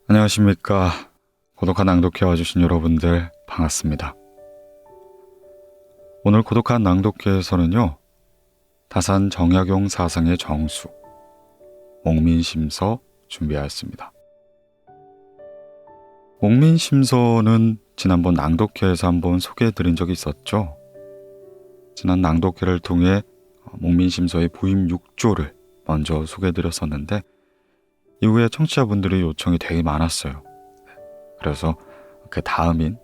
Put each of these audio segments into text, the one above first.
안녕하십니까. 고독한 낭독회 와주신 여러분들 반갑습니다. 오늘 고독한 낭독회에서는요, 다산 정약용 사상의 정수, 목민심서 준비하였습니다. 목민심서는 지난번 낭독회에서 한번 소개해드린 적이 있었죠. 지난 낭독회를 통해 목민심서의 부임 6조를 먼저 소개해드렸었는데 이후에 청취자분들의 요청이 되게 많았어요. 그래서 그 다음인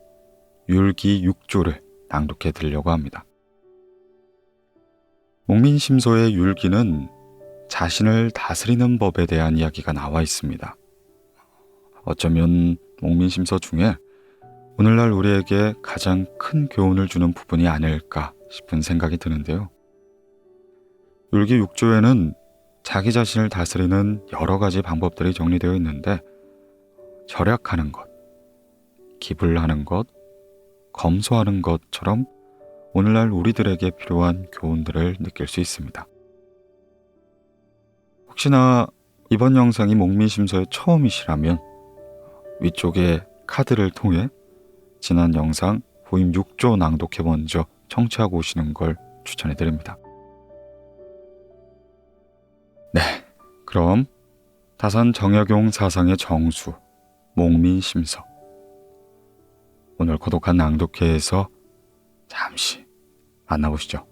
율기 6조를 낭독해 드리려고 합니다. 목민심서의 율기는 자신을 다스리는 법에 대한 이야기가 나와 있습니다. 어쩌면 목민심서 중에 오늘날 우리에게 가장 큰 교훈을 주는 부분이 아닐까 싶은 생각이 드는데요. 율기 6조에는 자기 자신을 다스리는 여러 가지 방법들이 정리되어 있는데 절약하는 것, 기불하는 것, 검소하는 것처럼 오늘날 우리들에게 필요한 교훈들을 느낄 수 있습니다. 혹시나 이번 영상이 목민심서의 처음이시라면 위쪽의 카드를 통해 지난 영상 부임 6조 낭독해 먼저 청취하고 오시는 걸 추천해 드립니다. 네, 그럼 다산 정약용 사상의 정수, 목민심서 오늘 고독한 낭독회에서 잠시 만나보시죠.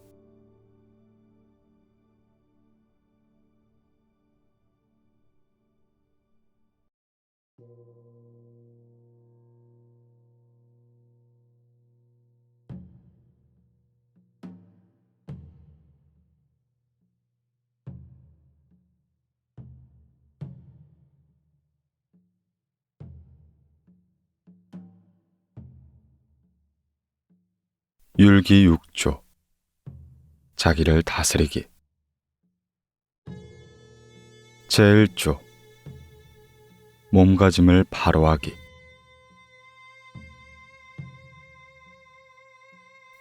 율기 6조 자기를 다스리기 제1조 몸가짐을 바로하기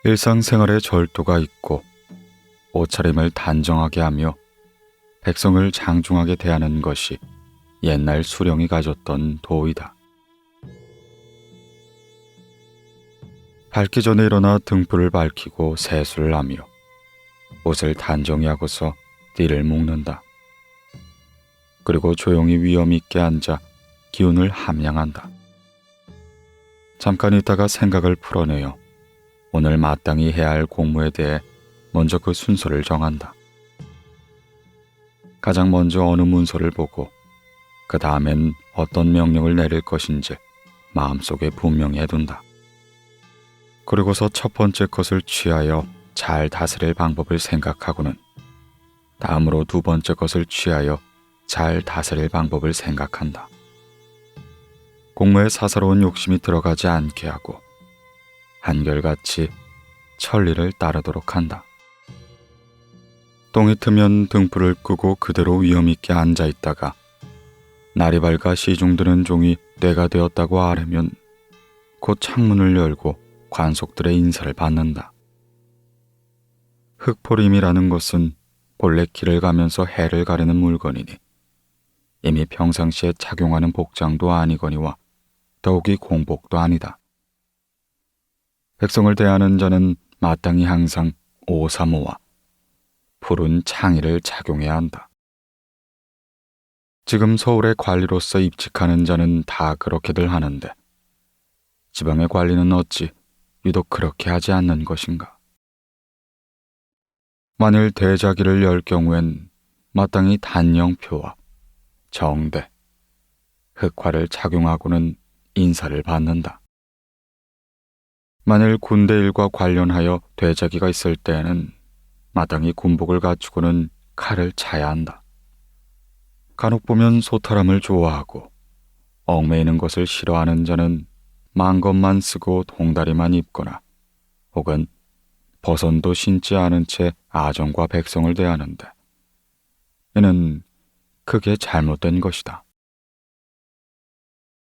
일상생활에 절도가 있고 옷차림을 단정하게 하며 백성을 장중하게 대하는 것이 옛날 수령이 가졌던 도이다. 밝기 전에 일어나 등불을 밝히고 세수를 하며 옷을 단정히 하고서 띠를 묶는다. 그리고 조용히 위엄 있게 앉아 기운을 함양한다. 잠깐 있다가 생각을 풀어내어 오늘 마땅히 해야 할 공무에 대해 먼저 그 순서를 정한다. 가장 먼저 어느 문서를 보고 그 다음엔 어떤 명령을 내릴 것인지 마음속에 분명히 해둔다. 그리고서 첫 번째 것을 취하여 잘 다스릴 방법을 생각하고는 다음으로 두 번째 것을 취하여 잘 다스릴 방법을 생각한다. 공무에 사사로운 욕심이 들어가지 않게 하고 한결같이 천리를 따르도록 한다. 똥이 트면 등불을 끄고 그대로 위엄 있게 앉아 있다가 날이 밝아 시중 드는 종이 때가 되었다고 아뢰면 곧 창문을 열고 관속들의 인사를 받는다. 흑포림이라는 것은 본래 길을 가면서 해를 가리는 물건이니 이미 평상시에 착용하는 복장도 아니거니와 더욱이 공복도 아니다. 백성을 대하는 자는 마땅히 항상 오사모와 푸른 창의를 착용해야 한다. 지금 서울의 관리로서 입직하는 자는 다 그렇게들 하는데 지방의 관리는 어찌 유독 그렇게 하지 않는 것인가? 만일 대자기를 열 경우엔 마땅히 단령표와 정대, 흑화를 착용하고는 인사를 받는다. 만일 군대일과 관련하여 대자기가 있을 때에는 마땅히 군복을 갖추고는 칼을 차야 한다. 간혹 보면 소탈함을 좋아하고 얽매이는 것을 싫어하는 자는 망것만 쓰고 동다리만 입거나 혹은 버선도 신지 않은 채 아정과 백성을 대하는데 이는 크게 잘못된 것이다.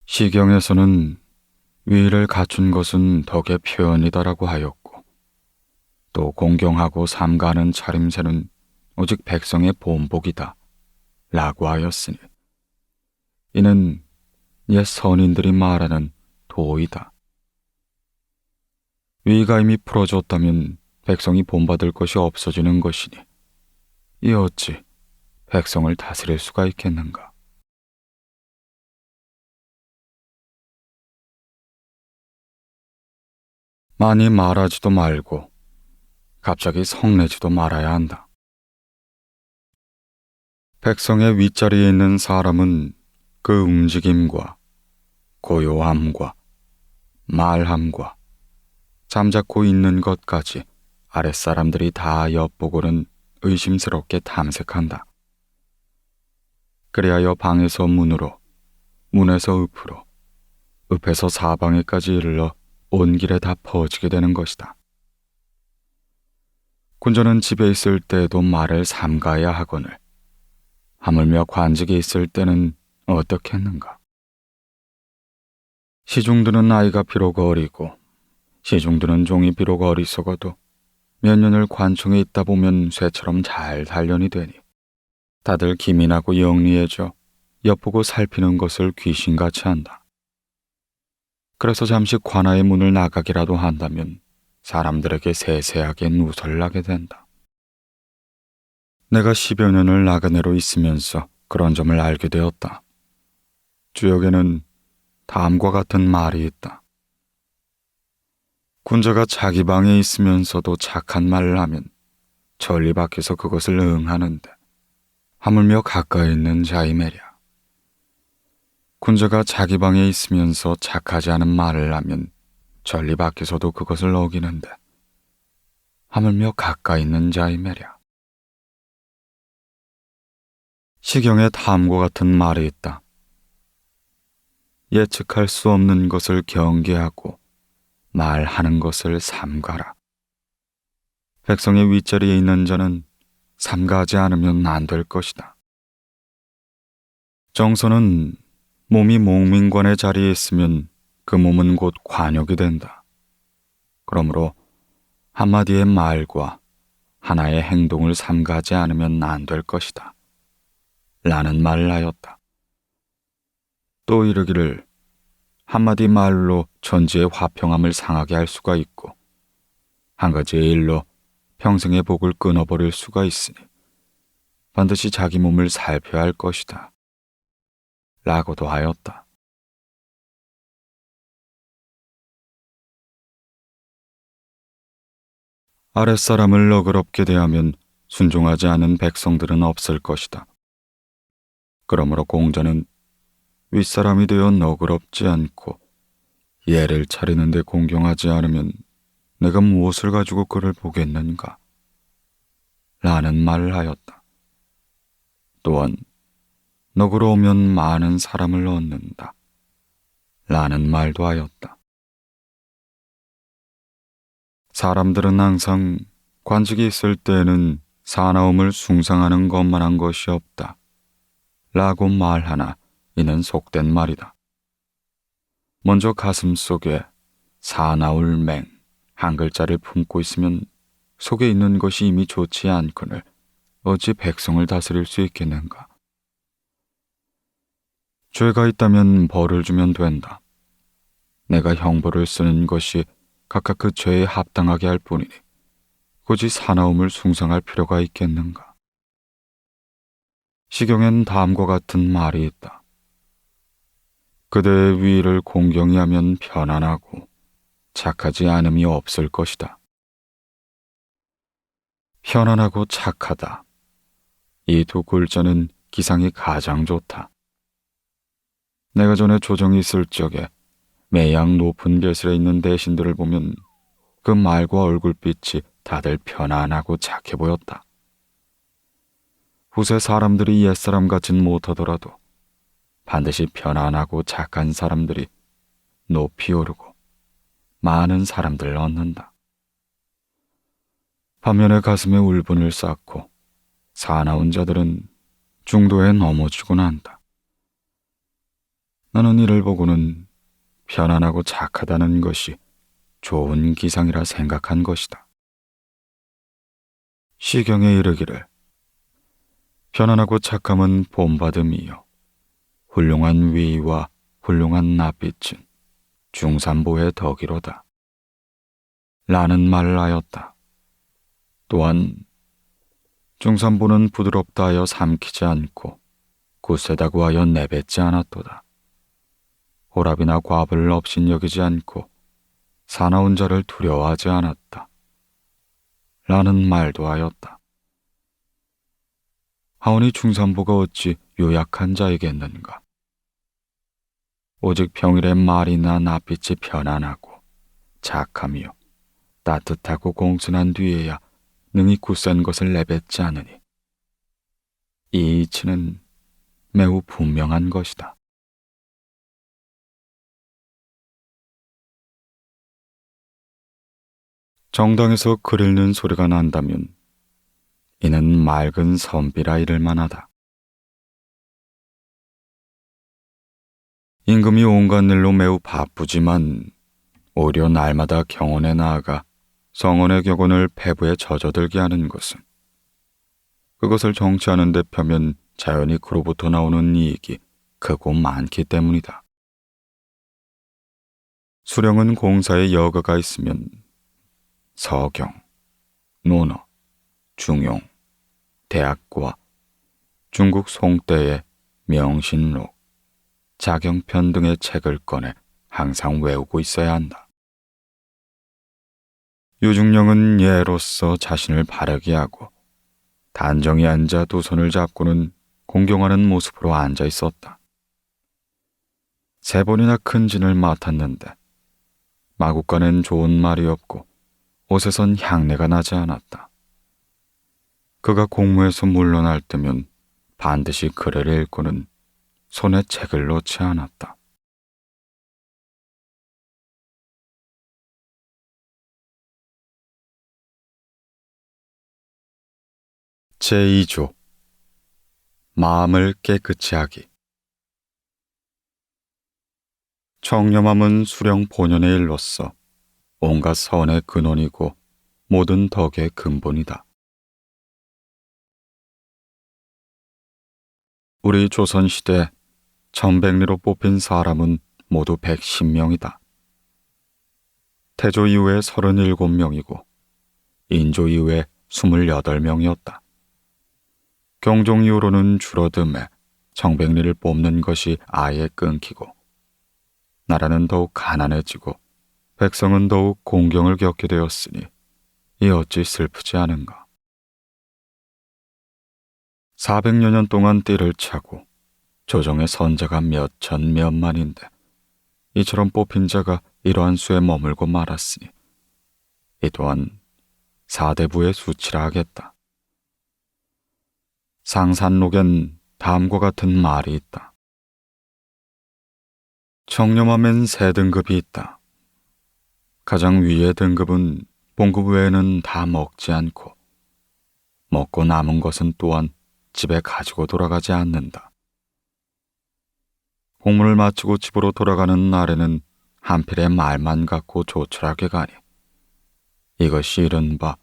시경에서는 위를 갖춘 것은 덕의 표현이다라고 하였고 또 공경하고 삼가하는 차림새는 오직 백성의 본복이다 라고 하였으니 이는 옛 선인들이 말하는 도이다. 위가 이미 풀어졌다면 백성이 본받을 것이 없어지는 것이니 이 어찌 백성을 다스릴 수가 있겠는가. 많이 말하지도 말고 갑자기 성내지도 말아야 한다. 백성의 윗자리에 있는 사람은 그 움직임과 고요함과 말함과 잠자코 있는 것까지 아랫사람들이 다 엿보고는 의심스럽게 탐색한다. 그리하여 방에서 문으로, 문에서 읍으로, 읍에서 사방에까지 이르러 온 길에 다 퍼지게 되는 것이다. 군전은 집에 있을 때에도 말을 삼가야 하거늘 하물며 관직에 있을 때는 어떻겠는가. 시중드는 아이가 비록 어리고 시중드는 종이 비록 어리석어도 몇 년을 관청에 있다 보면 쇠처럼 잘 단련이 되니 다들 기민하고 영리해져 엿보고 살피는 것을 귀신같이 한다. 그래서 잠시 관아의 문을 나가기라도 한다면 사람들에게 세세하게 누설을 하게 된다. 내가 10여 년을 나그네로 있으면서 그런 점을 알게 되었다. 주역에는 다음과 같은 말이 있다. 군자가 자기 방에 있으면서도 착한 말을 하면 전리 밖에서 그것을 응하는데 하물며 가까이 있는 자의 매랴. 군자가 자기 방에 있으면서 착하지 않은 말을 하면 전리 밖에서도 그것을 어기는데 하물며 가까이 있는 자의 매랴. 시경에 다음과 같은 말이 있다. 예측할 수 없는 것을 경계하고 말하는 것을 삼가라. 백성의 윗자리에 있는 자는 삼가하지 않으면 안 될 것이다. 정서는 몸이 몽민관의 자리에 있으면 그 몸은 곧 관역이 된다. 그러므로 한마디의 말과 하나의 행동을 삼가하지 않으면 안 될 것이다. 라는 말을 하였다. 또 이르기를 한마디 말로 전지의 화평함을 상하게 할 수가 있고 한 가지의 일로 평생의 복을 끊어버릴 수가 있으니 반드시 자기 몸을 살펴야 할 것이다. 라고도 하였다. 아랫사람을 너그럽게 대하면 순종하지 않은 백성들은 없을 것이다. 그러므로 공자는 윗사람이 되어 너그럽지 않고 예를 차리는데 공경하지 않으면 내가 무엇을 가지고 그를 보겠는가? 라는 말을 하였다. 또한 너그러우면 많은 사람을 얻는다. 라는 말도 하였다. 사람들은 항상 관직이 있을 때에는 사나움을 숭상하는 것만 한 것이 없다. 라고 말하나 이는 속된 말이다. 먼저 가슴 속에 사나울 맹 한 글자를 품고 있으면 속에 있는 것이 이미 좋지 않거늘 어찌 백성을 다스릴 수 있겠는가. 죄가 있다면 벌을 주면 된다. 내가 형벌을 쓰는 것이 각각 그 죄에 합당하게 할 뿐이니 굳이 사나움을 숭상할 필요가 있겠는가. 시경엔 다음과 같은 말이 있다. 그대의 위를 공경히 하면 편안하고 착하지 않음이 없을 것이다. 편안하고 착하다. 이 두 글자는 기상이 가장 좋다. 내가 전에 조정이 있을 적에 매양 높은 벼슬에 있는 대신들을 보면 그 말과 얼굴빛이 다들 편안하고 착해 보였다. 후세 사람들이 옛사람 같진 못하더라도 반드시 편안하고 착한 사람들이 높이 오르고 많은 사람들을 얻는다. 반면에 가슴에 울분을 쌓고 사나운 자들은 중도에 넘어지곤 한다. 나는 이를 보고는 편안하고 착하다는 것이 좋은 기상이라 생각한 것이다. 시경에 이르기를 편안하고 착함은 본받음이요 훌륭한 위와 훌륭한 낯빛은 중산보의 덕이로다. 라는 말을 하였다. 또한 중산보는 부드럽다 하여 삼키지 않고 굳세다고 하여 내뱉지 않았도다. 호랍이나 과부를 업신여기지 않고 사나운 자를 두려워하지 않았다. 라는 말도 하였다. 하오니 중산보가 어찌 요약한 자이겠는가. 오직 평일에 말이나 낯빛이 편안하고 착하며 따뜻하고 공손한 뒤에야 능히 굳센 것을 내뱉지 않으니 이 이치는 매우 분명한 것이다. 정당에서 글 읽는 소리가 난다면 이는 맑은 선비라 이를 만하다. 임금이 온갖 일로 매우 바쁘지만 오히려 날마다 경원에 나아가 성원의 격언을 폐부에 젖어들게 하는 것은 그것을 정치하는 데 펴면 자연히 그로부터 나오는 이익이 크고 많기 때문이다. 수령은 공사에 여가가 있으면 서경, 논어, 중용, 대학과 중국 송대의 명신록, 자경편 등의 책을 꺼내 항상 외우고 있어야 한다. 유중령은 예로서 자신을 바르게 하고 단정히 앉아 두 손을 잡고는 공경하는 모습으로 앉아 있었다. 3번이나 큰 진을 맡았는데 마국간엔 좋은 말이 없고 옷에선 향내가 나지 않았다. 그가 공무에서 물러날 때면 반드시 글을 읽고는 손에 책을 놓지 않았다. 제2조 마음을 깨끗이 하기. 청렴함은 수령 본연의 일로서 온갖 선의 근원이고 모든 덕의 근본이다. 우리 조선시대 천백리로 뽑힌 사람은 모두 110명이다. 태조 이후에 37명이고 인조 이후에 28명이었다. 경종 이후로는 줄어듦에 청백리를 뽑는 것이 아예 끊기고 나라는 더욱 가난해지고 백성은 더욱 공경을 겪게 되었으니 이 어찌 슬프지 않은가. 400여 년 동안 띠를 차고 조정의 선자가 몇천 몇만인데 이처럼 뽑힌 자가 이러한 수에 머물고 말았으니 이 또한 사대부의 수치라 하겠다. 상산록엔 다음과 같은 말이 있다. 청렴함엔 3등급이 있다. 가장 위의 등급은 봉급 외에는 다 먹지 않고 먹고 남은 것은 또한 집에 가지고 돌아가지 않는다. 공문을 마치고 집으로 돌아가는 날에는 한 필의 말만 갖고 조촐하게 가니 이것이 이른바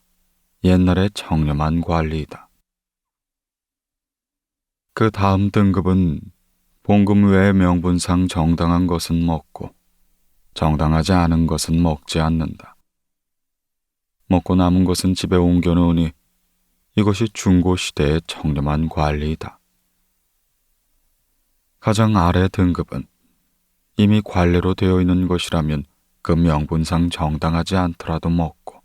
옛날의 청렴한 관리이다. 그 다음 등급은 봉급 외에 명분상 정당한 것은 먹고 정당하지 않은 것은 먹지 않는다. 먹고 남은 것은 집에 옮겨놓으니 이것이 중고시대의 청렴한 관리이다. 가장 아래 등급은 이미 관례로 되어 있는 것이라면 그 명분상 정당하지 않더라도 먹고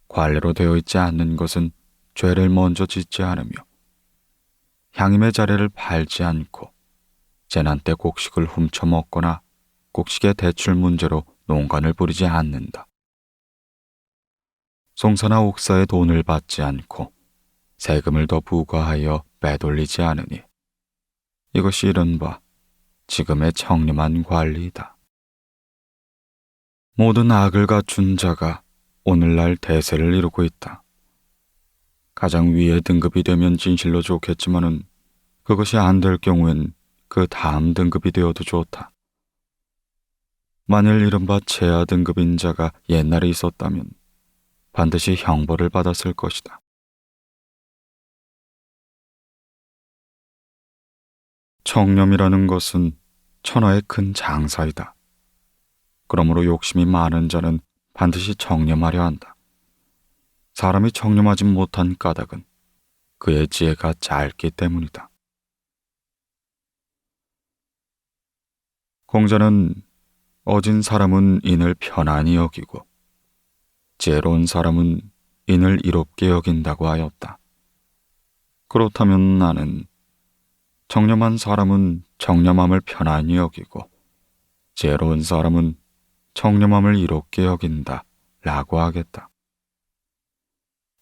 관례로 되어 있지 않는 것은 죄를 먼저 짓지 않으며 향임의 자리를 팔지 않고 재난 때 곡식을 훔쳐 먹거나 곡식의 대출 문제로 농간을 부리지 않는다. 송사나 옥사에 돈을 받지 않고 세금을 더 부과하여 빼돌리지 않으니 이것이 이른바 지금의 청렴한 관리이다. 모든 악을 갖춘 자가 오늘날 대세를 이루고 있다. 가장 위의 등급이 되면 진실로 좋겠지만은 그것이 안 될 경우엔 그 다음 등급이 되어도 좋다. 만일 이른바 최하 등급인 자가 옛날에 있었다면 반드시 형벌을 받았을 것이다. 청렴이라는 것은 천하의 큰 장사이다. 그러므로 욕심이 많은 자는 반드시 정념하려 한다. 사람이 정념하지 못한 까닭은 그의 지혜가 짧기 때문이다. 공자는 어진 사람은 인을 편안히 여기고 지혜로운 사람은 인을 이롭게 여긴다고 하였다. 그렇다면 나는 정념한 사람은 정념함을 편안히 여기고 지혜로운 사람은 정념함을 이롭게 여긴다 라고 하겠다.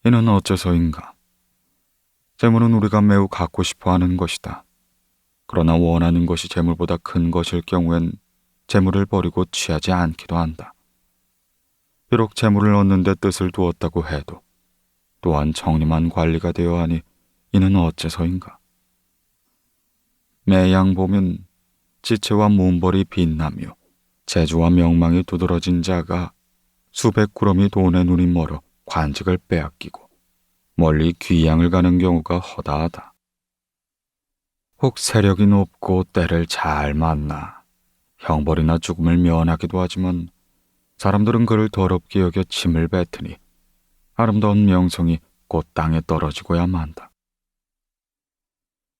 이는 어째서인가? 재물은 우리가 매우 갖고 싶어 하는 것이다. 그러나 원하는 것이 재물보다 큰 것일 경우엔 재물을 버리고 취하지 않기도 한다. 비록 재물을 얻는 데 뜻을 두었다고 해도 또한 정림한 관리가 되어야 하니 이는 어째서인가? 매양 보면 지체와 문벌이 빛나며 재주와 명망이 두드러진 자가 수백 구름이 돈의 눈이 멀어 관직을 빼앗기고 멀리 귀양을 가는 경우가 허다하다. 혹 세력이 높고 때를 잘 만나 형벌이나 죽음을 면하기도 하지만 사람들은 그를 더럽게 여겨 침을 뱉으니 아름다운 명성이 곧 땅에 떨어지고야 만다.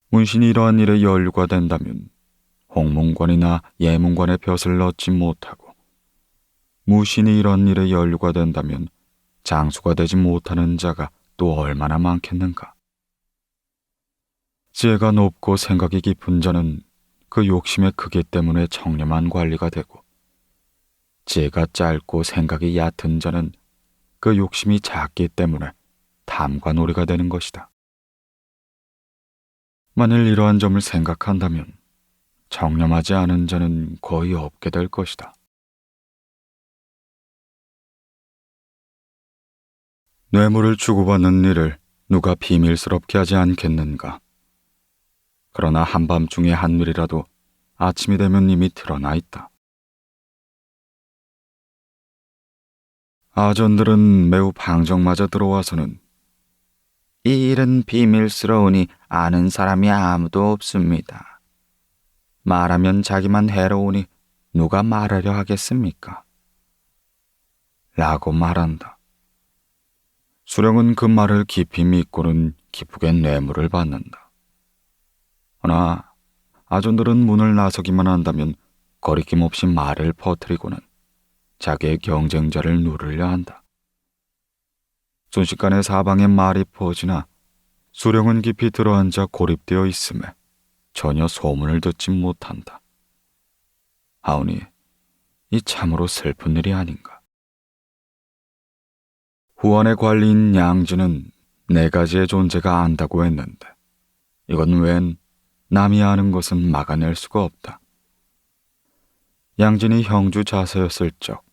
문신이 이러한 일에 연루가 된다면 홍문관이나 예문관의 벼슬을 얻지 못하고 무신이 이런 일에 연루가 된다면 장수가 되지 못하는 자가 또 얼마나 많겠는가. 지혜가 높고 생각이 깊은 자는 그 욕심의 크기 때문에 정렴한 관리가 되고 지혜가 짧고 생각이 얕은 자는 그 욕심이 작기 때문에 탐과 놀이가 되는 것이다. 만일 이러한 점을 생각한다면 정념하지 않은 자는 거의 없게 될 것이다. 뇌물을 주고받는 일을 누가 비밀스럽게 하지 않겠는가? 그러나 한밤중에 한 일이라도 아침이 되면 이미 드러나 있다. 아전들은 매우 방정맞아 들어와서는 이 일은 비밀스러우니 아는 사람이 아무도 없습니다. 말하면 자기만 해로우니 누가 말하려 하겠습니까? 라고 말한다. 수령은 그 말을 깊이 믿고는 기쁘게 뇌물을 받는다. 그러나 아전들은 문을 나서기만 한다면 거리낌 없이 말을 퍼뜨리고는 자기의 경쟁자를 누르려 한다. 순식간에 사방에 말이 퍼지나 수령은 깊이 들어앉아 고립되어 있음에 전혀 소문을 듣지 못한다. 하오니 이 참으로 슬픈 일이 아닌가. 후원의 관리인 양지는 네 가지의 존재가 안다고 했는데 이건 웬 남이 아는 것은 막아낼 수가 없다. 양진이 형주 자서였을 적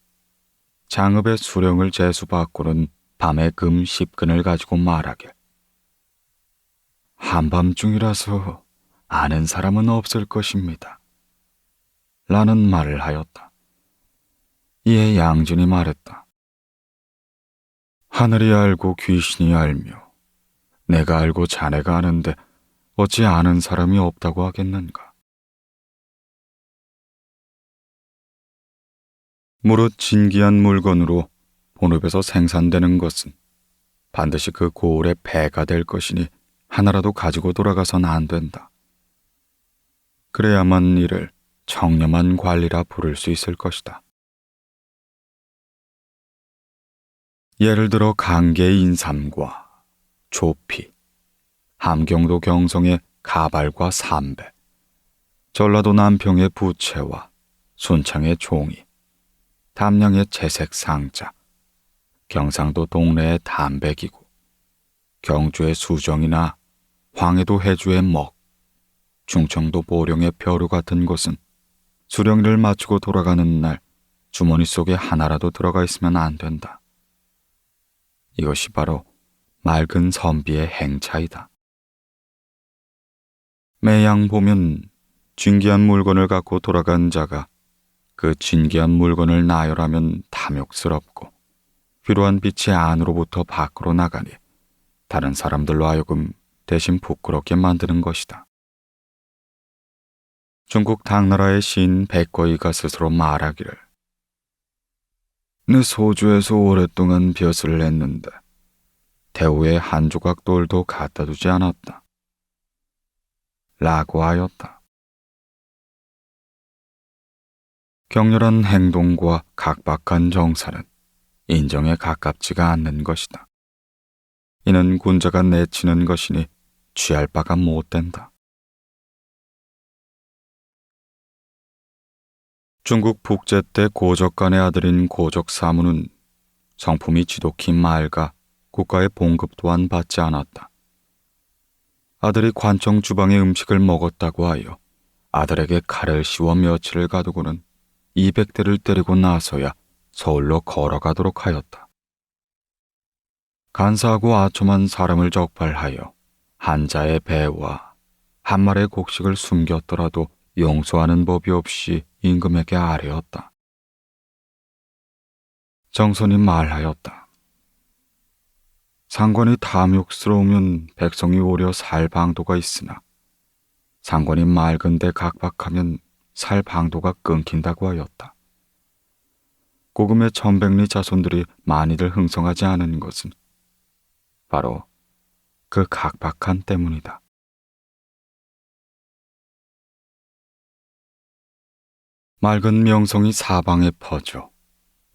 장읍의 수령을 제수받고는 밤에 금 10근을 가지고 말하길 한밤중이라서 아는 사람은 없을 것입니다. 라는 말을 하였다. 이에 양진이 말했다. 하늘이 알고 귀신이 알며 내가 알고 자네가 아는데 어찌 아는 사람이 없다고 하겠는가. 무릇 진귀한 물건으로 본읍에서 생산되는 것은 반드시 그 고을의 배가 될 것이니 하나라도 가지고 돌아가선 안 된다. 그래야만 이를 정념한 관리라 부를 수 있을 것이다. 예를 들어 강계의 인삼과 조피, 함경도 경성의 가발과 삼배, 전라도 남평의 부채와 순창의 종이, 담양의 채색 상자, 경상도 동래의 담배기구, 경주의 수정이나 황해도 해주의 먹, 충청도 보령의 벼루 같은 것은 수령일을 마치고 돌아가는 날 주머니 속에 하나라도 들어가 있으면 안 된다. 이것이 바로 맑은 선비의 행차이다. 매양 보면 진귀한 물건을 갖고 돌아간 자가 그 진귀한 물건을 나열하면 탐욕스럽고 필요한 빛이 안으로부터 밖으로 나가니 다른 사람들로 하여금 대신 부끄럽게 만드는 것이다. 중국 당나라의 시인 백거이가 스스로 말하기를 내 소주에서 오랫동안 벼슬을 했는데 대우에 한 조각 돌도 갖다 두지 않았다. 라고 하였다. 격렬한 행동과 각박한 정사는 인정에 가깝지가 않는 것이다. 이는 군자가 내치는 것이니 취할 바가 못된다. 중국 북제 때 고적간의 아들인 고적 사무는 성품이 지독히 맑아 국가의 봉급 또한 받지 않았다. 아들이 관청 주방의 음식을 먹었다고 하여 아들에게 칼을 씌워 며칠을 가두고는 200대를 때리고 나서야 서울로 걸어가도록 하였다. 간사하고 아첨한 사람을 적발하여 한자의 배와 한 말의 곡식을 숨겼더라도 용서하는 법이 없이 임금에게 아뢰었다. 정선이 말하였다. 상관이 탐욕스러우면 백성이 오려 살 방도가 있으나 상관이 맑은데 각박하면 살 방도가 끊긴다고 하였다. 고금의 천백리 자손들이 많이들 흥성하지 않은 것은 바로 그 각박한 때문이다. 맑은 명성이 사방에 퍼져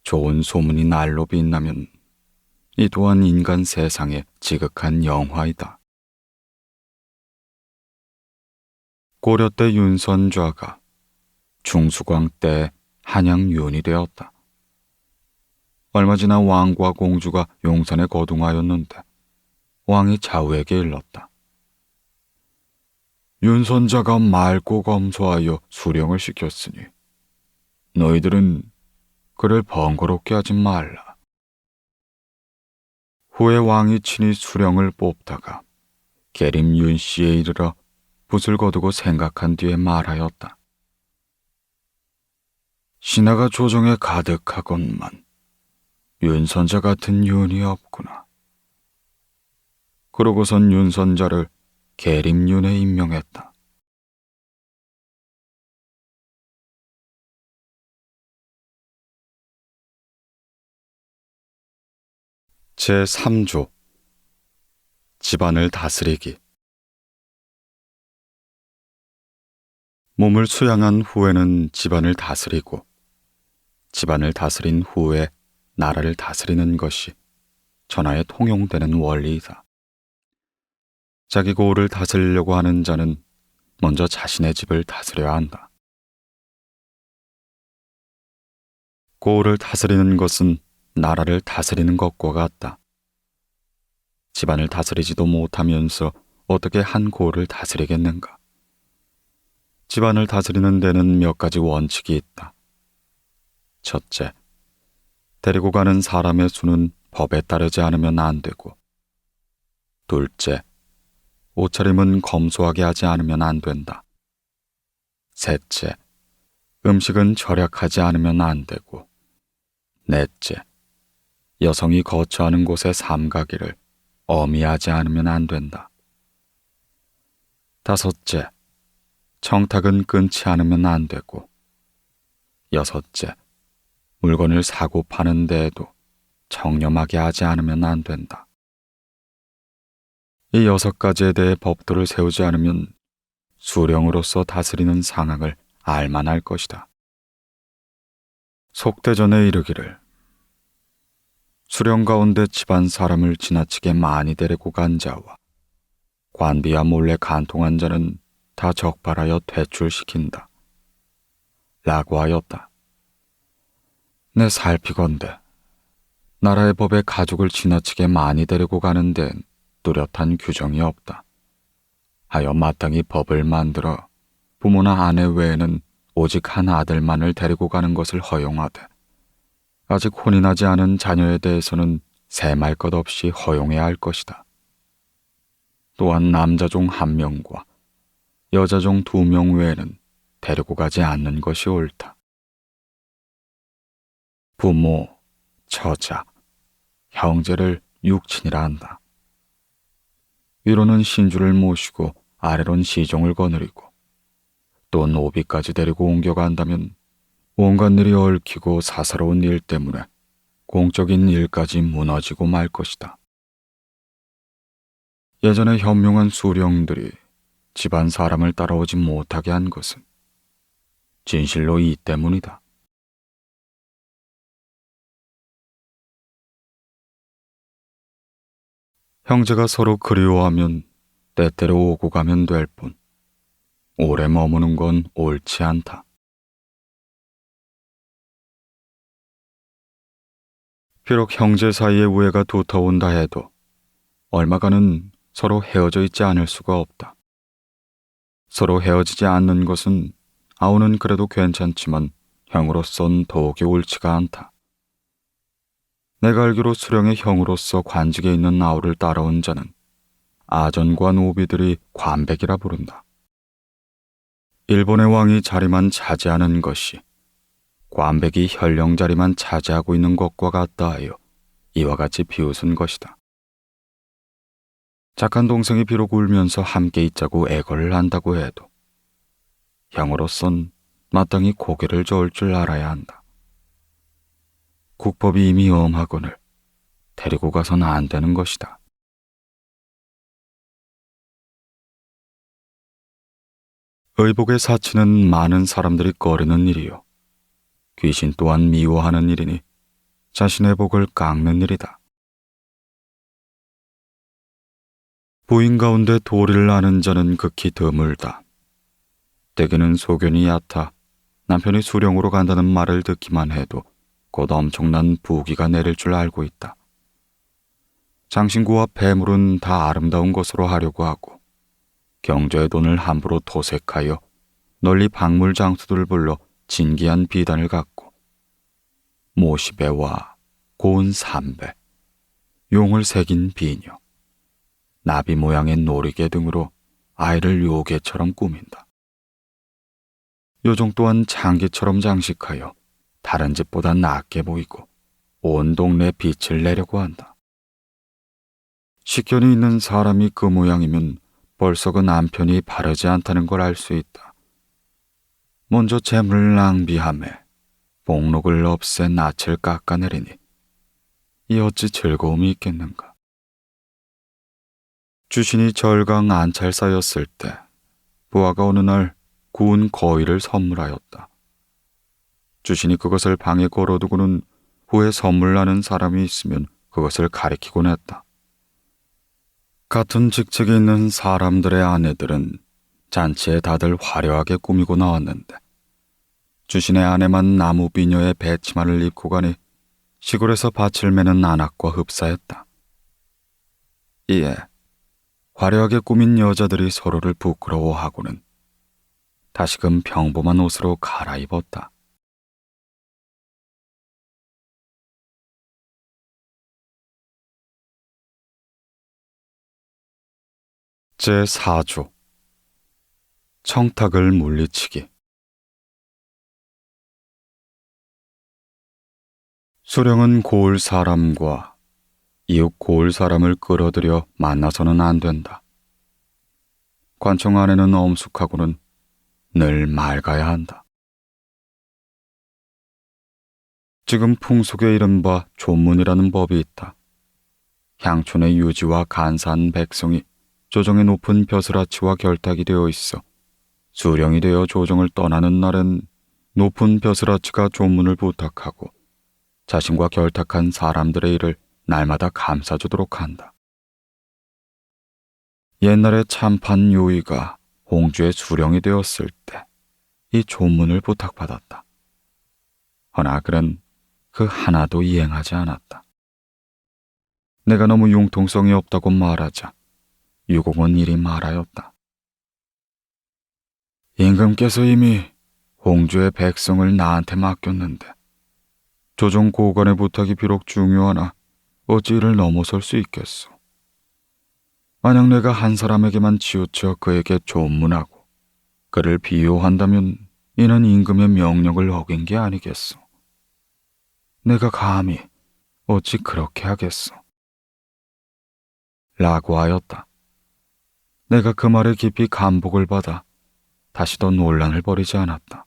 좋은 소문이 날로 빛나면 이 또한 인간 세상의 지극한 영화이다. 고려 때 윤선좌가 중수광 때 한양윤이 되었다. 얼마 지나 왕과 공주가 용산에 거둥하였는데 왕이 좌우에게 일렀다. 윤선자가 맑고 검소하여 수령을 시켰으니 너희들은 그를 번거롭게 하지 말라. 후에 왕이 친히 수령을 뽑다가 계림 윤씨에 이르러 붓을 거두고 생각한 뒤에 말하였다. 신하가 조정에 가득하건만 윤선자 같은 윤이 없구나. 그러고선 윤선자를 계림윤에 임명했다. 제3조 집안을 다스리기. 몸을 수양한 후에는 집안을 다스리고 집안을 다스린 후에 나라를 다스리는 것이 천하에 통용되는 원리이다. 자기 고을을 다스리려고 하는 자는 먼저 자신의 집을 다스려야 한다. 고을을 다스리는 것은 나라를 다스리는 것과 같다. 집안을 다스리지도 못하면서 어떻게 한 고을을 다스리겠는가? 집안을 다스리는 데는 몇 가지 원칙이 있다. 첫째, 데리고 가는 사람의 수는 법에 따르지 않으면 안 되고, 둘째, 옷차림은 검소하게 하지 않으면 안 된다. 셋째, 음식은 절약하지 않으면 안 되고, 넷째, 여성이 거처하는 곳에 삼가기를 어미하지 않으면 안 된다. 다섯째, 청탁은 끊지 않으면 안 되고, 여섯째, 물건을 사고 파는 데에도 청렴하게 하지 않으면 안 된다. 이 6가지에 대해 법도를 세우지 않으면 수령으로서 다스리는 상황을 알만할 것이다. 속대전에 이르기를 수령 가운데 집안 사람을 지나치게 많이 데리고 간 자와 관비와 몰래 간통한 자는 다 적발하여 퇴출시킨다. 라고 하였다. 내 살피건대 나라의 법에 가족을 지나치게 많이 데리고 가는 데는 뚜렷한 규정이 없다. 하여 마땅히 법을 만들어 부모나 아내 외에는 오직 한 아들만을 데리고 가는 것을 허용하되 아직 혼이 나지 않은 자녀에 대해서는 새말 것 없이 허용해야 할 것이다. 또한 남자종 1명과 여자종 2명 외에는 데리고 가지 않는 것이 옳다. 부모, 처자, 형제를 육친이라 한다. 위로는 신주를 모시고 아래론 시종을 거느리고 또 노비까지 데리고 옮겨간다면 온갖 일이 얽히고 사사로운 일 때문에 공적인 일까지 무너지고 말 것이다. 예전에 현명한 수령들이 집안 사람을 따라오지 못하게 한 것은 진실로 이 때문이다. 형제가 서로 그리워하면 때때로 오고 가면 될 뿐, 오래 머무는 건 옳지 않다. 비록 형제 사이의 우애가 두터운다 해도 얼마간은 서로 헤어져 있지 않을 수가 없다. 서로 헤어지지 않는 것은 아우는 그래도 괜찮지만 형으로선 더욱이 옳지가 않다. 내가 알기로 수령의 형으로서 관직에 있는 아우를 따라온 자는 아전과 노비들이 관백이라 부른다. 일본의 왕이 자리만 차지하는 것이 관백이 현령 자리만 차지하고 있는 것과 같다 하여 이와 같이 비웃은 것이다. 착한 동생이 비록 울면서 함께 있자고 애걸을 한다고 해도 형으로선 마땅히 고개를 저을 줄 알아야 한다. 국법이 이미 엄하거늘 데리고 가서는 안 되는 것이다. 의복의 사치는 많은 사람들이 꺼리는 일이요. 귀신 또한 미워하는 일이니 자신의 복을 깎는 일이다. 부인 가운데 도리를 아는 자는 극히 드물다. 대개는 소견이 얕아 남편이 수령으로 간다는 말을 듣기만 해도 곧 엄청난 부귀가 내릴 줄 알고 있다. 장신구와 폐물은 다 아름다운 것으로 하려고 하고 경제의 돈을 함부로 토색하여 널리 박물 장수들을 불러 진기한 비단을 갖고 모시배와 고운 삼배, 용을 새긴 비녀, 나비 모양의 놀이개 등으로 아이를 요괴처럼 꾸민다. 요정 또한 장기처럼 장식하여 다른 집보다 낫게 보이고 온 동네에 빛을 내려고 한다. 식견이 있는 사람이 그 모양이면 벌써 그 남편이 바르지 않다는 걸 알 수 있다. 먼저 재물을 낭비하며 복록을 없애 낯을 깎아내리니 이 어찌 즐거움이 있겠는가. 주신이 절강 안찰사였을 때 부하가 어느 날 구운 거위를 선물하였다. 주신이 그것을 방에 걸어두고는 후에 선물하는 사람이 있으면 그것을 가리키곤 했다. 같은 직책에 있는 사람들의 아내들은 잔치에 다들 화려하게 꾸미고 나왔는데 주신의 아내만 나무 비녀의 배치마를 입고 가니 시골에서 밭을 매는 안악과 흡사했다. 이에 화려하게 꾸민 여자들이 서로를 부끄러워하고는 다시금 평범한 옷으로 갈아입었다. 제4조 청탁을 물리치기. 수령은 고을 사람과 이웃 고을 사람을 끌어들여 만나서는 안 된다. 관청 안에는 엄숙하고는 늘 맑아야 한다. 지금 풍속에 이른바 조문이라는 법이 있다. 향촌의 유지와 간사한 백성이 조정의 높은 벼슬아치와 결탁이 되어 있어 수령이 되어 조정을 떠나는 날엔 높은 벼슬아치가 조문을 부탁하고 자신과 결탁한 사람들의 일을 날마다 감싸주도록 한다. 옛날에 참판 요의가 홍주의 수령이 되었을 때 이 조문을 부탁받았다. 허나 그는 그 하나도 이행하지 않았다. 내가 너무 융통성이 없다고 말하자 유공은 이리 말하였다. 임금께서 이미 홍주의 백성을 나한테 맡겼는데 조정 고관의 부탁이 비록 중요하나 어찌 이를 넘어설 수 있겠소. 만약 내가 한 사람에게만 치우쳐 그에게 조문하고 그를 비호한다면 이는 임금의 명령을 어긴 게 아니겠소. 내가 감히 어찌 그렇게 하겠소. 라고 하였다. 내가 그 말에 깊이 감복을 받아 다시도 논란을 벌이지 않았다.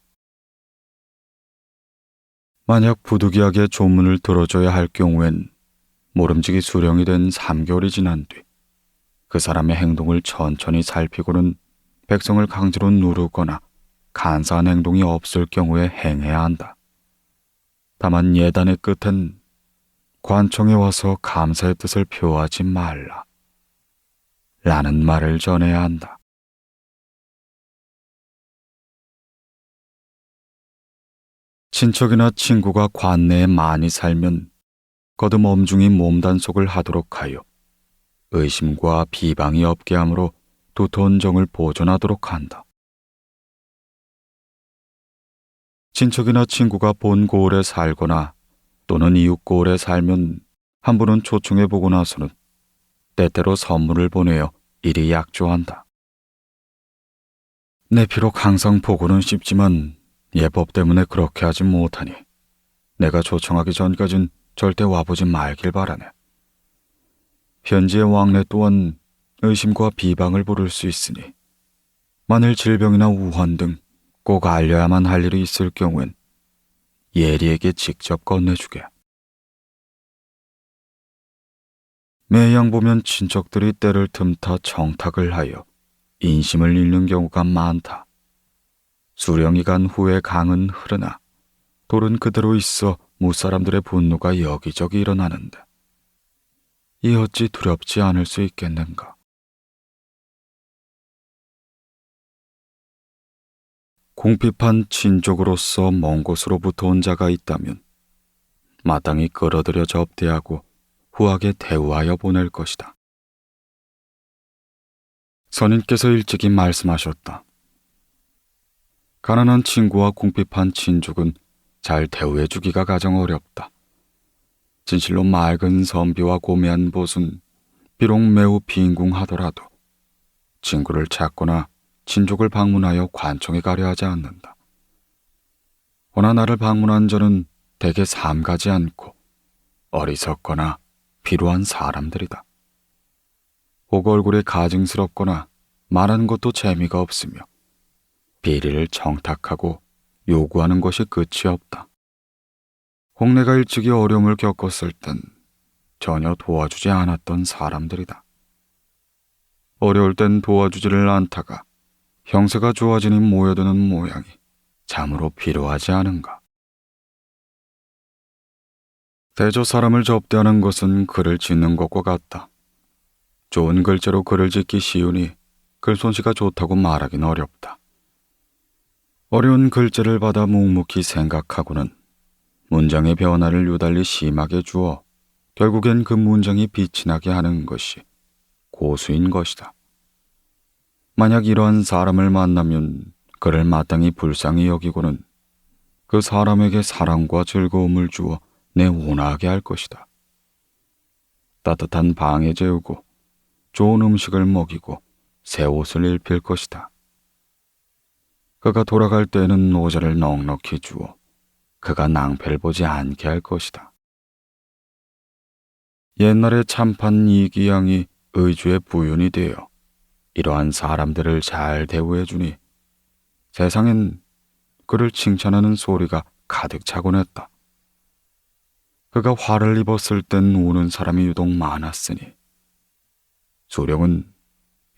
만약 부득이하게 조문을 들어줘야 할 경우엔 모름지기 수령이 된 3개월이 지난 뒤 그 사람의 행동을 천천히 살피고는 백성을 강제로 누르거나 간사한 행동이 없을 경우에 행해야 한다. 다만 예단의 끝엔 관청에 와서 감사의 뜻을 표하지 말라 라는 말을 전해야 한다. 친척이나 친구가 관내에 많이 살면 거듭 엄중히 몸단속을 하도록 하여 의심과 비방이 없게 하므로 두터운 정을 보존하도록 한다. 친척이나 친구가 본 고을에 살거나 또는 이웃 고을에 살면 한 분은 초청해 보고 나서는 때때로 선물을 보내어 이리 약조한다. 내 비록 항상 보고는 싶지만 예법 때문에 그렇게 하지 못하니 내가 초청하기 전까진 절대 와보지 말길 바라네. 현지의 왕래 또한 의심과 비방을 부를 수 있으니 만일 질병이나 우환 등 꼭 알려야만 할 일이 있을 경우엔 예리에게 직접 건네주게. 매양 보면 친척들이 때를 틈타 정탁을 하여 인심을 잃는 경우가 많다. 수령이 간 후에 강은 흐르나 돌은 그대로 있어 무사람들의 분노가 여기저기 일어나는데 이 어찌 두렵지 않을 수 있겠는가. 궁핍한 친족으로서 먼 곳으로부터 온 자가 있다면 마땅히 끌어들여 접대하고 후하게 대우하여 보낼 것이다. 선인께서 일찍이 말씀하셨다. 가난한 친구와 궁핍한 친족은 잘 대우해주기가 가장 어렵다. 진실로 맑은 선비와 고매한 보은 비록 매우 빈궁하더라도 친구를 찾거나 친족을 방문하여 관청에 가려 하지 않는다. 허나 나를 방문한 자는 대개 삼가지 않고 어리석거나 비루한 사람들이다. 혹 얼굴에 가증스럽거나 말하는 것도 재미가 없으며 비리를 청탁하고 요구하는 것이 끝이 없다. 혹 내가 일찍이 어려움을 겪었을 땐 전혀 도와주지 않았던 사람들이다. 어려울 땐 도와주지를 않다가 형세가 좋아지니 모여드는 모양이 참으로 필요하지 않은가. 대저 사람을 접대하는 것은 글을 짓는 것과 같다. 좋은 글자로 글을 짓기 쉬우니 글솜씨가 좋다고 말하긴 어렵다. 어려운 글자를 받아 묵묵히 생각하고는 문장의 변화를 유달리 심하게 주어 결국엔 그 문장이 빛이 나게 하는 것이 고수인 것이다. 만약 이러한 사람을 만나면 그를 마땅히 불쌍히 여기고는 그 사람에게 사랑과 즐거움을 주어 내원하게 할 것이다. 따뜻한 방에 재우고 좋은 음식을 먹이고 새 옷을 입힐 것이다. 그가 돌아갈 때에는 노자를 넉넉히 주어 그가 낭패를 보지 않게 할 것이다. 옛날에 참판 이기양이 의주의 부윤이 되어 이러한 사람들을 잘 대우해주니 세상엔 그를 칭찬하는 소리가 가득 차곤 했다. 그가 화를 입었을 땐 우는 사람이 유독 많았으니 수령은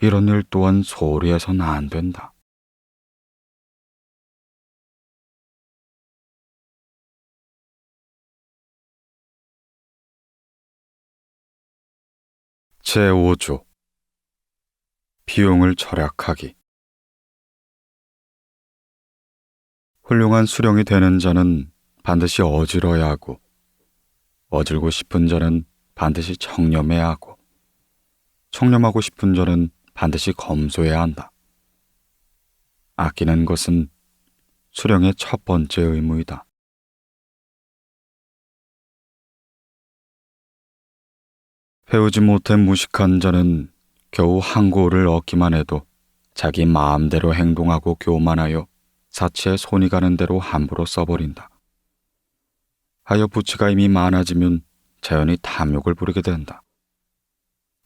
이런 일 또한 소리해서는 안 된다. 제5조 비용을 절약하기. 훌륭한 수령이 되는 자는 반드시 어지러야 하고 어질고 싶은 자는 반드시 청렴해야 하고 청렴하고 싶은 자는 반드시 검소해야 한다. 아끼는 것은 수령의 첫 번째 의무이다. 배우지 못해 무식한 자는 겨우 한 고를 얻기만 해도 자기 마음대로 행동하고 교만하여 사치에 손이 가는 대로 함부로 써버린다. 하여 부치가 이미 많아지면 자연히 탐욕을 부리게 된다.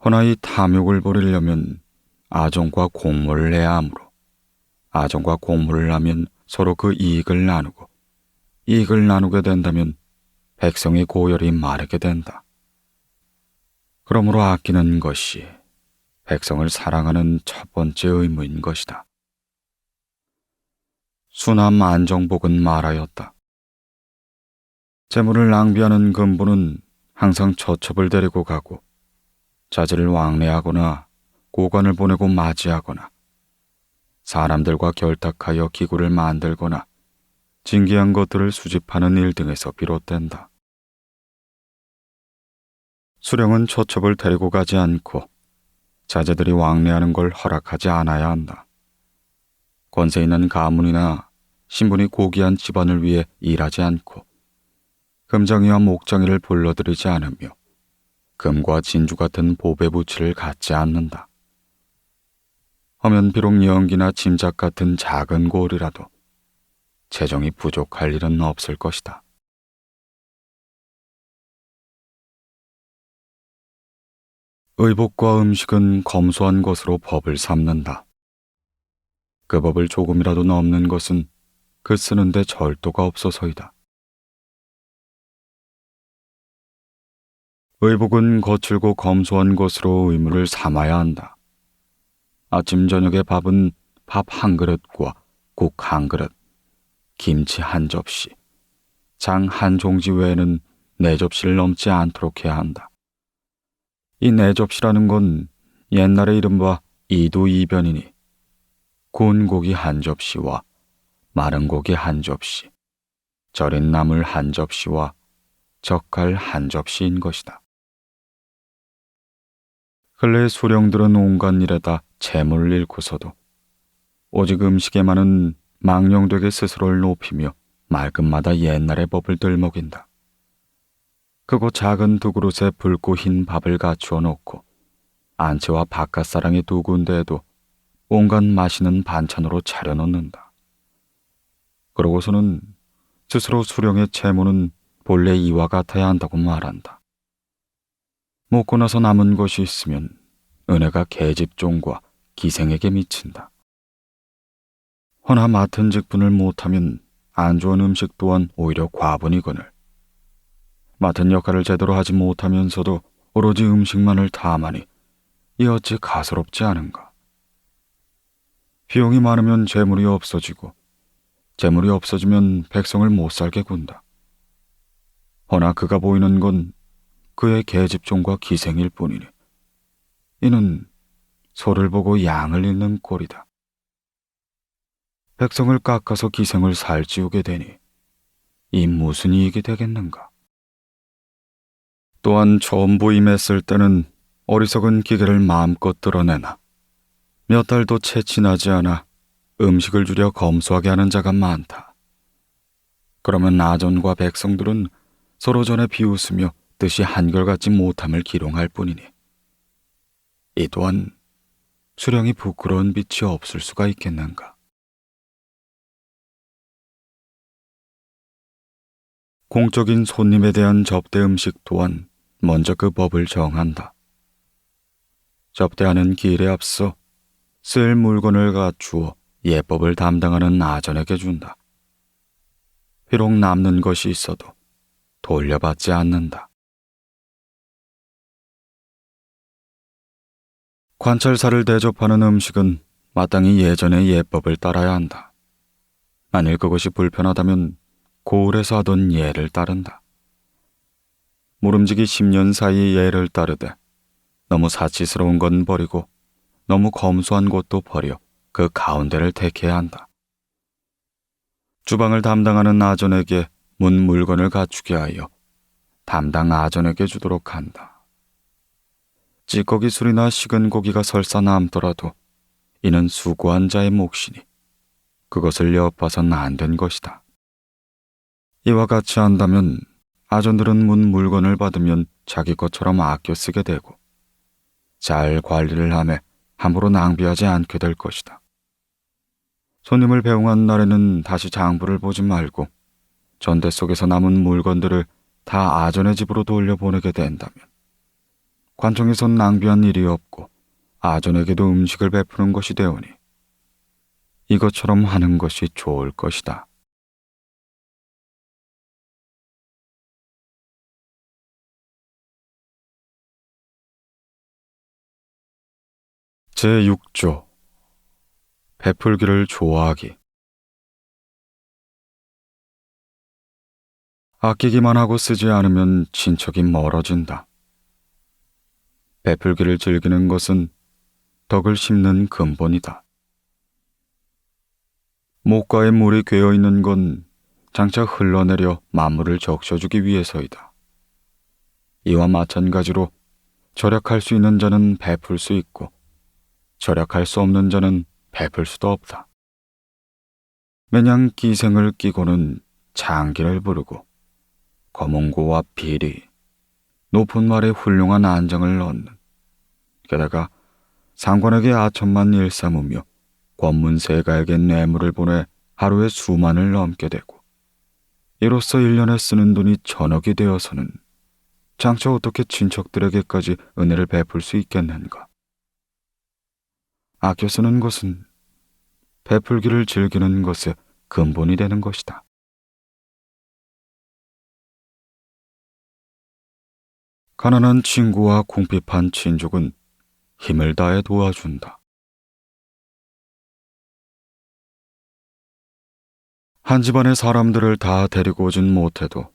허나 이 탐욕을 부리려면 아정과 공모를 해야 하므로 아전과 공모를 하면 서로 그 이익을 나누고, 이익을 나누게 된다면 백성의 고열이 마르게 된다. 그러므로 아끼는 것이 백성을 사랑하는 첫 번째 의무인 것이다. 수남 안정복은 말하였다. 재물을 낭비하는 근본은 항상 처첩을 데리고 가고 자제를 왕래하거나 고관을 보내고 맞이하거나 사람들과 결탁하여 기구를 만들거나 진귀한 것들을 수집하는 일 등에서 비롯된다. 수령은 처첩을 데리고 가지 않고 자제들이 왕래하는 걸 허락하지 않아야 한다. 권세 있는 가문이나 신분이 고귀한 집안을 위해 일하지 않고 금장이와 목장이를 불러들이지 않으며 금과 진주 같은 보배 부치를 갖지 않는다. 하면 비록 연기나 짐작 같은 작은 골이라도 재정이 부족할 일은 없을 것이다. 의복과 음식은 검소한 것으로 법을 삼는다. 그 법을 조금이라도 넘는 것은 그 쓰는데 절도가 없어서이다. 의복은 거칠고 검소한 것으로 의무를 삼아야 한다. 아침 저녁의 밥은 밥 한 그릇과 국 한 그릇, 김치 한 접시, 장 한 종지 외에는 4접시를 넘지 않도록 해야 한다. 이 4접시라는 건 옛날에 이른바 이두이변이니 구운 고기 한 접시와 마른 고기 한 접시, 절인 나물 한 접시와 젓갈 한 접시인 것이다. 근래 수령들은 온갖 일에다 재물을 잃고서도 오직 음식에만은 망령되게 스스로를 높이며 말끝마다 옛날의 법을 들먹인다. 크고 작은 두 그릇에 붉고 흰 밥을 갖추어 놓고 안채와 바깥사랑의 2군데에도 온갖 맛있는 반찬으로 차려놓는다. 그러고서는 스스로 수령의 채무는 본래 이와 같아야 한다고 말한다. 먹고 나서 남은 것이 있으면 은혜가 계집종과 기생에게 미친다. 허나 맡은 직분을 못하면 안 좋은 음식 또한 오히려 과분이거늘 맡은 역할을 제대로 하지 못하면서도 오로지 음식만을 탐하니 이 어찌 가소롭지 않은가. 비용이 많으면 재물이 없어지고 재물이 없어지면 백성을 못 살게 군다. 허나 그가 보이는 건 그의 계집종과 기생일 뿐이니 이는 소를 보고 양을 잃는 꼴이다. 백성을 깎아서 기생을 살찌우게 되니 이 무슨 이익이 되겠는가. 또한 처음 부임했을 때는 어리석은 기계를 마음껏 드러내나 몇 달도 채 지나지 않아 음식을 줄여 검소하게 하는 자가 많다. 그러면 나전과 백성들은 서로 전에 비웃으며 뜻이 한결같지 못함을 기롱할 뿐이니 이 또한 수령이 부끄러운 빛이 없을 수가 있겠는가. 공적인 손님에 대한 접대 음식 또한 먼저 그 법을 정한다. 접대하는 길에 앞서 쓸 물건을 갖추어 예법을 담당하는 아전에게 준다. 비록 남는 것이 있어도 돌려받지 않는다. 관찰사를 대접하는 음식은 마땅히 예전의 예법을 따라야 한다. 만일 그것이 불편하다면 고을에서 하던 예를 따른다. 모름지기 10년 사이 예를 따르되 너무 사치스러운 건 버리고 너무 검소한 것도 버려 그 가운데를 택해야 한다. 주방을 담당하는 아전에게 문 물건을 갖추게 하여 담당 아전에게 주도록 한다. 찌꺼기 술이나 식은 고기가 설사 남더라도 이는 수고한 자의 몫이니 그것을 엿봐선 안 된 것이다. 이와 같이 한다면 아전들은 문 물건을 받으면 자기 것처럼 아껴 쓰게 되고 잘 관리를 하며 함부로 낭비하지 않게 될 것이다. 손님을 배웅한 날에는 다시 장부를 보지 말고 전대 속에서 남은 물건들을 다 아전의 집으로 돌려보내게 된다면 관청에선 낭비한 일이 없고 아전에게도 음식을 베푸는 것이 되오니 이것처럼 하는 것이 좋을 것이다. 제6조 베풀기를 좋아하기. 아끼기만 하고 쓰지 않으면 친척이 멀어진다. 베풀기를 즐기는 것은 덕을 심는 근본이다. 목가에 물이 괴어 있는 건 장차 흘러내려 만물을 적셔주기 위해서이다. 이와 마찬가지로 절약할 수 있는 자는 베풀 수 있고 절약할 수 없는 자는 베풀 수도 없다. 매냥 기생을 끼고는 장기를 부르고 거몽고와 비리, 높은 말에 훌륭한 안정을 얻는, 게다가 상관에게 아천만 일 삼으며 권문세가에게 뇌물을 보내 하루에 수만을 넘게 되고 이로써 1년에 쓰는 돈이 천억이 되어서는 장차 어떻게 친척들에게까지 은혜를 베풀 수 있겠는가. 아껴 쓰는 것은 베풀기를 즐기는 것의 근본이 되는 것이다. 가난한 친구와 궁핍한 친족은 힘을 다해 도와준다. 한 집안의 사람들을 다 데리고 오진 못해도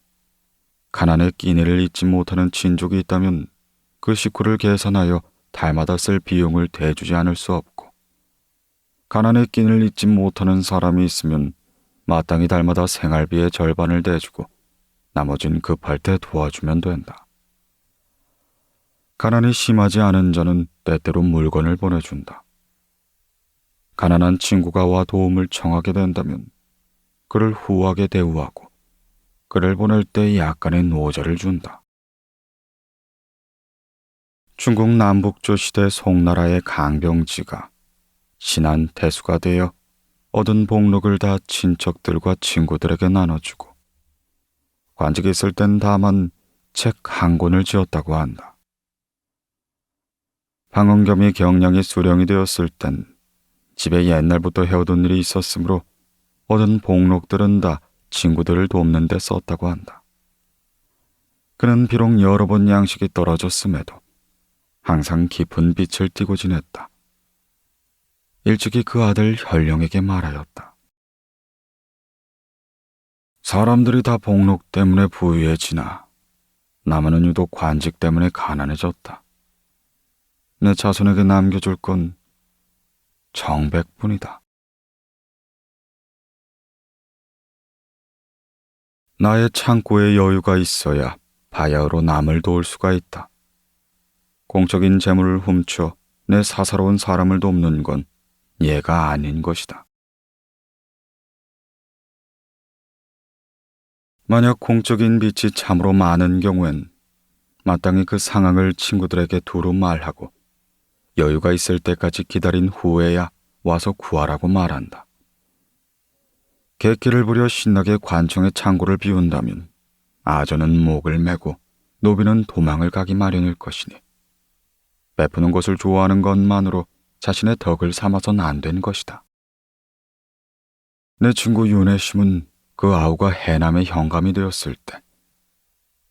가난의 끼니를 잊지 못하는 친족이 있다면 그 식구를 계산하여 달마다 쓸 비용을 대주지 않을 수 없고, 가난의 끼니를 잊지 못하는 사람이 있으면 마땅히 달마다 생활비의 절반을 대주고 나머진 급할 때 도와주면 된다. 가난이 심하지 않은 자는 때때로 물건을 보내준다. 가난한 친구가 와 도움을 청하게 된다면 그를 후하게 대우하고 그를 보낼 때 약간의 노저를 준다. 중국 남북조 시대 송나라의 강병지가 신한 태수가 되어 얻은 복록을 다 친척들과 친구들에게 나눠주고 관직에 있을 땐 다만 책 한 권을 지었다고 한다. 방언겸이 경량이 수령이 되었을 땐 집에 옛날부터 해오던 일이 있었으므로 얻은 복록들은 다 친구들을 돕는 데 썼다고 한다. 그는 비록 여러 번 양식이 떨어졌음에도 항상 깊은 빛을 띠고 지냈다. 일찍이 그 아들 현령에게 말하였다. 사람들이 다 복록 때문에 부유해지나 나만은 유독 관직 때문에 가난해졌다. 내 자손에게 남겨줄 건 정백뿐이다. 나의 창고에 여유가 있어야 바야흐로 남을 도울 수가 있다. 공적인 재물을 훔쳐 내 사사로운 사람을 돕는 건 예가 아닌 것이다. 만약 공적인 빚이 참으로 많은 경우엔 마땅히 그 상황을 친구들에게 두루 말하고 여유가 있을 때까지 기다린 후에야 와서 구하라고 말한다. 객기를 부려 신나게 관청의 창고를 비운다면 아전은 목을 메고 노비는 도망을 가기 마련일 것이니 베푸는 것을 좋아하는 것만으로 자신의 덕을 삼아선 안 된 것이다. 내 친구 윤혜심은 그 아우가 해남의 현감이 되었을 때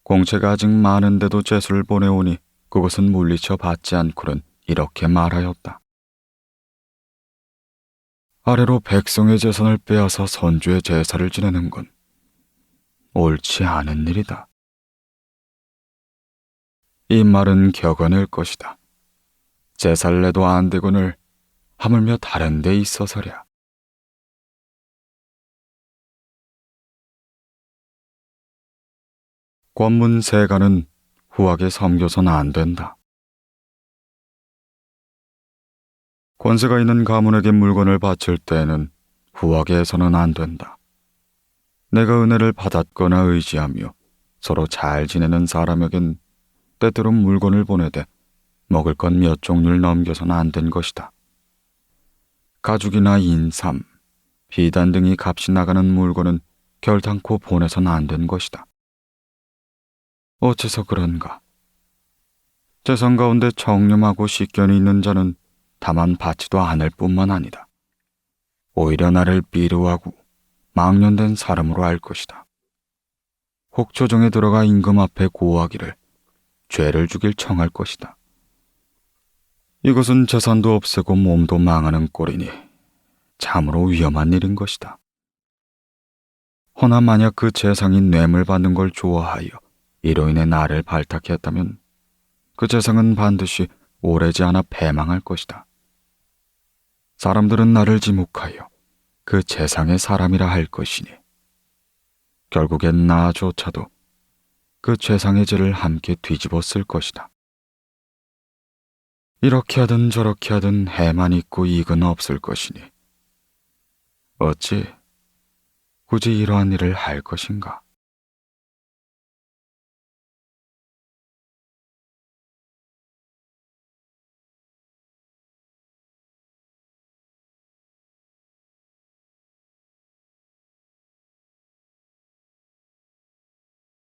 공채가 아직 많은데도 제수를 보내오니 그것은 물리쳐 받지 않고는 이렇게 말하였다. 아래로 백성의 재산을 빼앗아 선주의 제사를 지내는 건 옳지 않은 일이다. 이 말은 격언일 것이다. 제사를 내도 안 되거늘 하물며 다른 데 있어서랴. 권문세가는 후하게 섬겨선 안 된다. 권세가 있는 가문에게 물건을 바칠 때에는 후하게 해서는 안 된다. 내가 은혜를 받았거나 의지하며 서로 잘 지내는 사람에겐 때때로 물건을 보내되 먹을 것 몇 종류를 넘겨서는 안 된 것이다. 가죽이나 인삼, 비단 등이 값이 나가는 물건은 결단코 보내서는 안 된 것이다. 어째서 그런가? 재산 가운데 정념하고 식견이 있는 자는 다만 받지도 않을 뿐만 아니다. 오히려 나를 비루하고 망년된 사람으로 알 것이다. 혹 조정에 들어가 임금 앞에 고하기를 죄를 죽일 청할 것이다. 이것은 재산도 없애고 몸도 망하는 꼴이니 참으로 위험한 일인 것이다. 허나 만약 그 재상이 뇌물 받는 걸 좋아하여 이로 인해 나를 발탁했다면 그 재상은 반드시 오래지 않아 패망할 것이다. 사람들은 나를 지목하여 그 재상의 사람이라 할 것이니 결국엔 나조차도 그 재상의 죄를 함께 뒤집어 쓸 것이다. 이렇게 하든 저렇게 하든 해만 있고 이익은 없을 것이니 어찌 굳이 이러한 일을 할 것인가?